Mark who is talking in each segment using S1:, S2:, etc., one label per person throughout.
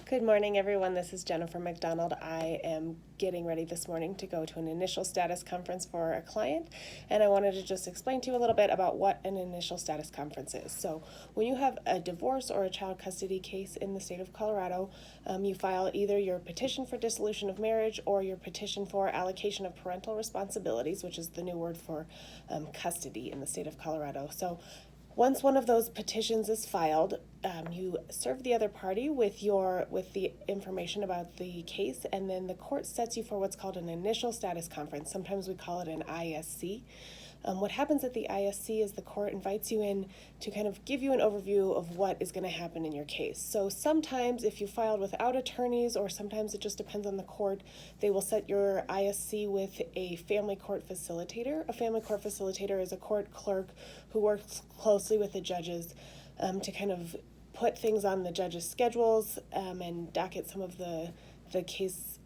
S1: Good morning, everyone. This is Jennifer McDonald. I am getting ready this morning to go to an initial status conference for a client, and I wanted to just explain to you a little bit about what an initial status conference is. So when you have a divorce or a child custody case in the state of Colorado, you file either your petition for dissolution of marriage or your petition for allocation of parental responsibilities, which is the new word for custody in the state of Colorado. So once one of those petitions is filed, you serve the other party with the information about the case, and then the court sets you for what's called an initial status conference. Sometimes we call it an ISC. What happens at the ISC is the court invites you in to kind of give you an overview of what is going to happen in your case. So sometimes if you filed without attorneys, or sometimes it just depends on the court, they will set your ISC with a family court facilitator. A family court facilitator is a court clerk who works closely with the judges to kind of put things on the judges' schedules and docket some of the case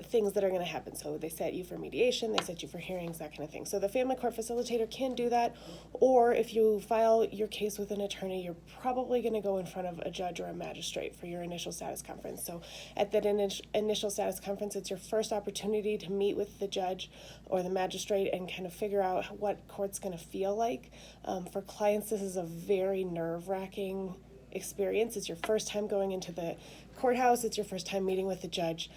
S1: things that are going to happen. So they set you for mediation, they set you for hearings, that kind of thing. So the family court facilitator can do that, or if you file your case with an attorney, you're probably going to go in front of a judge or a magistrate for your initial status conference. So at that initial status conference, it's your first opportunity to meet with the judge or the magistrate and kind of figure out what court's going to feel like. For clients, this is a very nerve-wracking experience. It's your first time going into the courthouse, it's your first time meeting with the judge.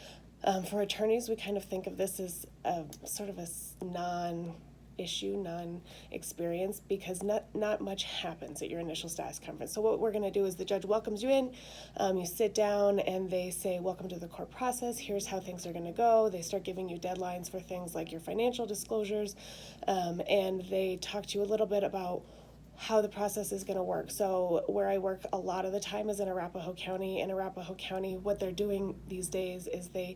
S1: For attorneys, we kind of think of this as a sort of a non-issue, non-experience, because not much happens at your initial status conference. So what we're going to do is the judge welcomes you in, you sit down, and they say, welcome to the court process, here's how things are going to go. They start giving you deadlines for things like your financial disclosures, and they talk to you a little bit about how the process is going to work. So where I work a lot of the time is in Arapahoe County. In Arapahoe County, what they're doing these days is they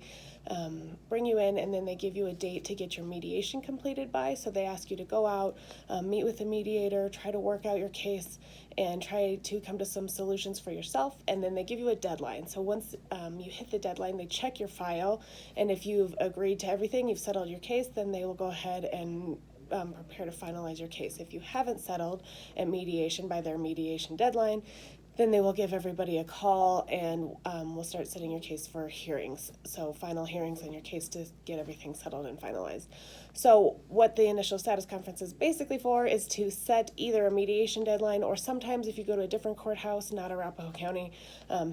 S1: bring you in, and then they give you a date to get your mediation completed by. So they ask you to go out, meet with the mediator, try to work out your case, and try to come to some solutions for yourself, and then they give you a deadline. So once you hit the deadline, they check your file, and if you've agreed to everything, you've settled your case, then they will go ahead and prepare to finalize your case. If you haven't settled at mediation by their mediation deadline, then they will give everybody a call, and we'll start setting your case for hearings. So final hearings on your case to get everything settled and finalized. So what the initial status conference is basically for is to set either a mediation deadline, or sometimes if you go to a different courthouse, not Arapahoe County,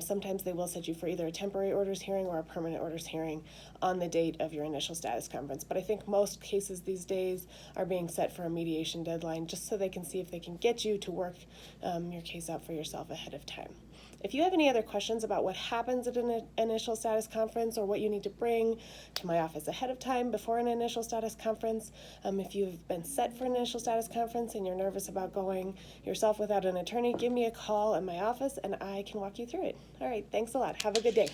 S1: sometimes they will set you for either a temporary orders hearing or a permanent orders hearing on the date of your initial status conference. But I think most cases these days are being set for a mediation deadline, just so they can see if they can get you to work your case out for yourself ahead of time. If you have any other questions about what happens at an initial status conference, or what you need to bring to my office ahead of time before an initial status conference, if you've been set for an initial status conference and you're nervous about going yourself without an attorney, give me a call at my office and I can walk you through it. All right, thanks a lot. Have a good day.